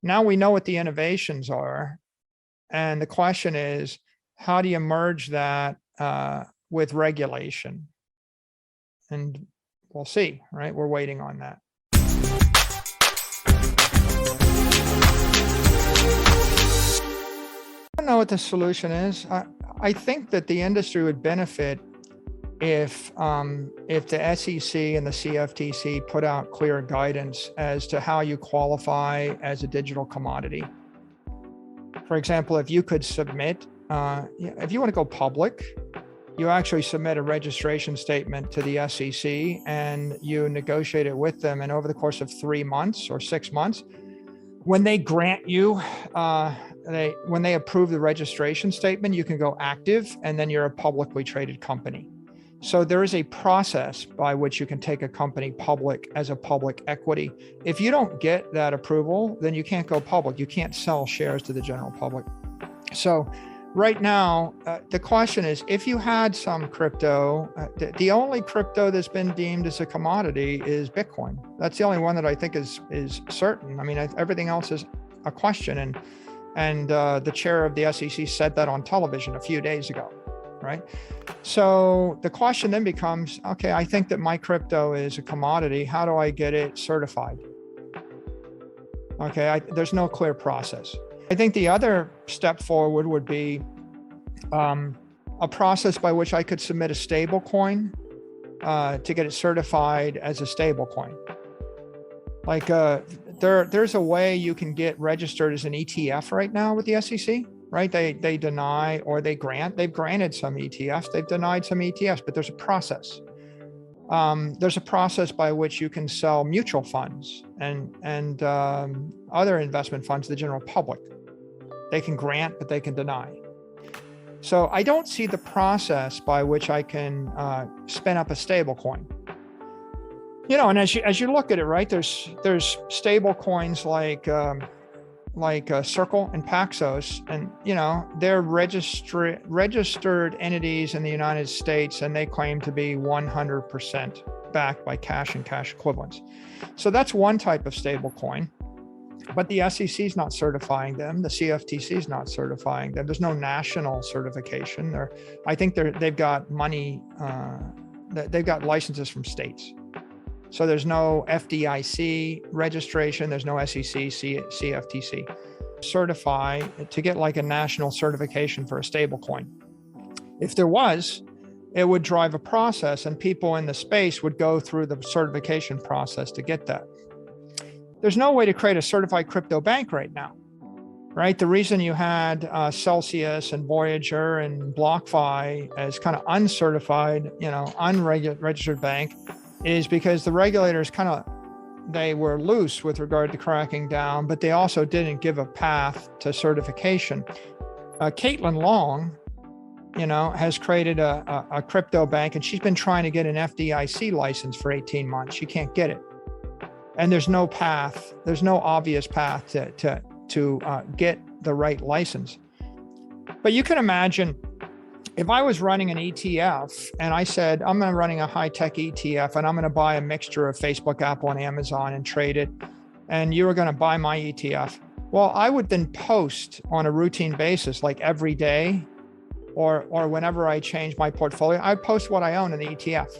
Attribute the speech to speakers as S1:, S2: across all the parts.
S1: Now we know what the innovations are. And the question is, how do you merge that with regulation? And we'll see, right? We're waiting on that. I don't know what the solution is. I think that the industry would benefit if the SEC and the CFTC put out clear guidance as to how you qualify as a digital commodity. For example, if you could submit, if you want to go public, you actually submit a registration statement to the SEC and you negotiate it with them. And over the course of 3 months or 6 months, when they grant you, when they approve the registration statement, you can go active and then you're a publicly traded company. So there is a process by which you can take a company public as a public equity. If you don't get that approval, then you can't go public. You can't sell shares to the general public. So right now, the question is, if you had some crypto, the only crypto that's been deemed as a commodity is Bitcoin. That's the only one that I think is certain. I mean, everything else is a question. And the chair of the SEC said that on television a few days ago, right? So the question then becomes, okay, I think that my crypto is a commodity. How do I get it certified? Okay, there's no clear process. I think the other step forward would be a process by which I could submit a stable coin to get it certified as a stable coin. Like there's a way you can get registered as an ETF right now with the SEC, right? They deny or they grant. They've granted some ETFs, they've denied some ETFs, but there's a process. There's a process by which you can sell mutual funds and other investment funds to the general public. They can grant, but they can deny. So I don't see the process by which I can spin up a stable coin. You know, and as you look at it, right, there's stable coins like Circle and Paxos, and you know they're registered entities in the United States, and they claim to be 100% backed by cash and cash equivalents. So that's one type of stable coin, but the SEC is not certifying them. The CFTC is not certifying them. There's no national certification. I think they've got money. They've got licenses from states. So there's no FDIC registration, there's no SEC, CFTC. Certify to get like a national certification for a stable coin. If there was, it would drive a process and people in the space would go through the certification process to get that. There's no way to create a certified crypto bank right now, right? The reason you had Celsius and Voyager and BlockFi as kind of uncertified, you know, unregistered bank is because the regulators they were loose with regard to cracking down, but they also didn't give a path to certification. Caitlin Long, you know, has created a crypto bank, and she's been trying to get an FDIC license for 18 months. She can't get it. And there's no path, there's no obvious path to get the right license. But you can imagine if I was running an ETF and I said, I'm running a high-tech ETF and I'm going to buy a mixture of Facebook, Apple, and Amazon and trade it, and you were going to buy my ETF. Well, I would then post on a routine basis, like every day or whenever I change my portfolio, I'd post what I own in the ETF.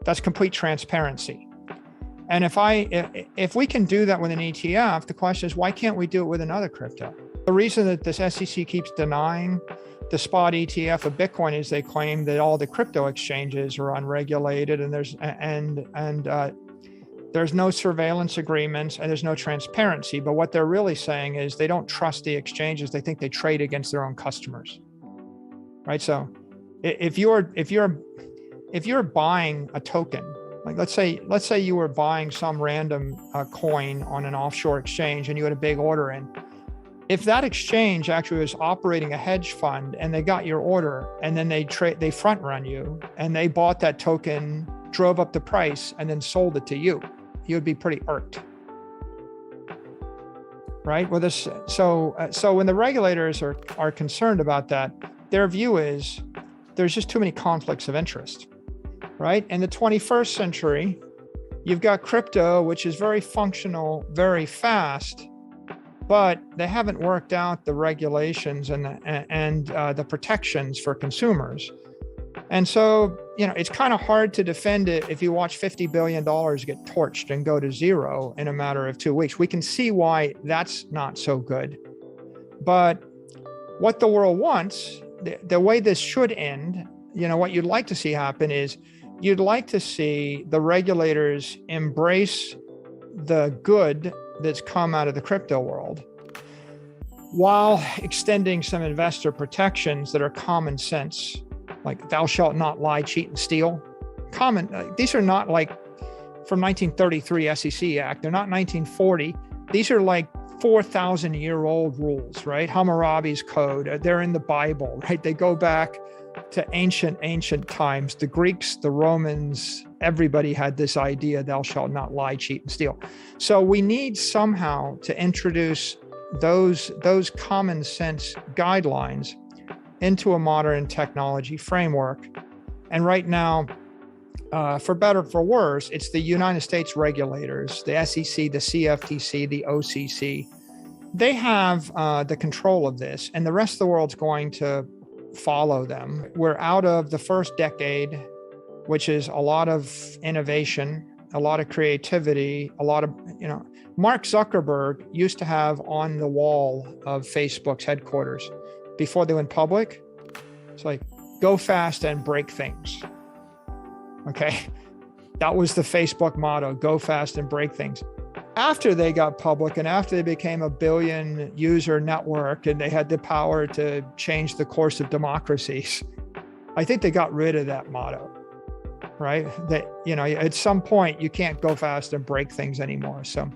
S1: That's complete transparency. And if we can do that with an ETF, the question is, why can't we do it with another crypto? The reason that this SEC keeps denying the spot ETF of Bitcoin is they claim that all the crypto exchanges are unregulated, and there's no surveillance agreements and there's no transparency. But what they're really saying is they don't trust the exchanges. They think they trade against their own customers, right? So if you're buying a token, like let's say you were buying some random coin on an offshore exchange and you had a big order in. If that exchange actually was operating a hedge fund and they got your order and then they front run you and they bought that token, drove up the price and then sold it to you, you'd be pretty irked, right? Well, so when the regulators are concerned about that, their view is there's just too many conflicts of interest, right? In the 21st century, you've got crypto, which is very functional, very fast, but they haven't worked out the regulations and the protections for consumers. And so, it's kind of hard to defend it if you watch $50 billion get torched and go to zero in a matter of 2 weeks. We can see why that's not so good. But what the world wants, the way this should end, what you'd like to see happen is you'd like to see the regulators embrace the good that's come out of the crypto world while extending some investor protections that are common sense, like thou shalt not lie, cheat, and steal. These are not like from 1933 SEC Act. They're not 1940. These are like 4,000-year-old rules, right? Hammurabi's code. They're in the Bible, right? They go back to ancient times. The Greeks, the Romans, everybody had this idea, thou shalt not lie, cheat, and steal. So we need somehow to introduce those common sense guidelines into a modern technology framework. And right now, for better or for worse, it's the United States regulators, the SEC, the CFTC, the OCC. They have the control of this, and the rest of the world's going to follow them. We're out of the first decade, which is a lot of innovation, a lot of creativity, a lot of, Mark Zuckerberg used to have on the wall of Facebook's headquarters before they went public. It's like, go fast and break things. Okay. That was the Facebook motto, go fast and break things. After they got public and after they became a billion user network and they had the power to change the course of democracies, I think they got rid of that motto, right? That, at some point you can't go fast and break things anymore. So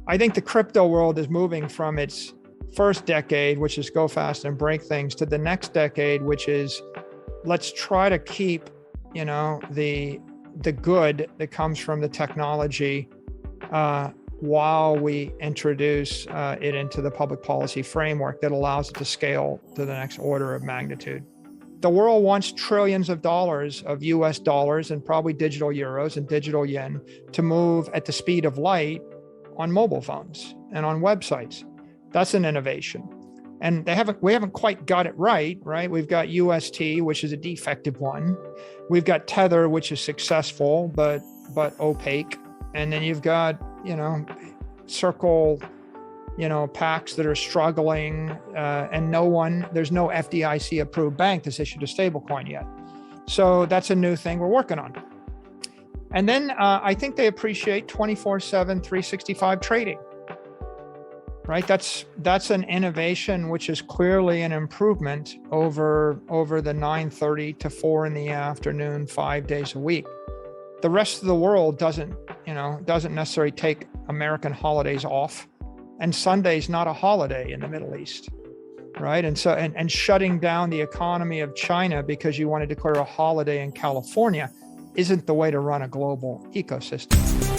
S1: I think the crypto world is moving from its first decade, which is go fast and break things, to the next decade, which is let's try to keep, the good that comes from the technology while we introduce it into the public policy framework that allows it to scale to the next order of magnitude. The world wants trillions of dollars of US dollars and probably digital euros and digital yen to move at the speed of light on mobile phones and on websites. That's an innovation. And we haven't quite got it right? We've got UST, which is a defective one. We've got Tether, which is successful, but opaque. And then you've got, Circle, PACs that are struggling, and there's no FDIC approved bank that's issued a stablecoin yet. So that's a new thing we're working on. And then I think they appreciate 24/7, 365 trading, right? That's an innovation, which is clearly an improvement over the 9:30 to 4 in the afternoon, 5 days a week. The rest of the world doesn't necessarily take American holidays off, and Sunday's not a holiday in the Middle East, right? And so, and shutting down the economy of China because you want to declare a holiday in California isn't the way to run a global ecosystem.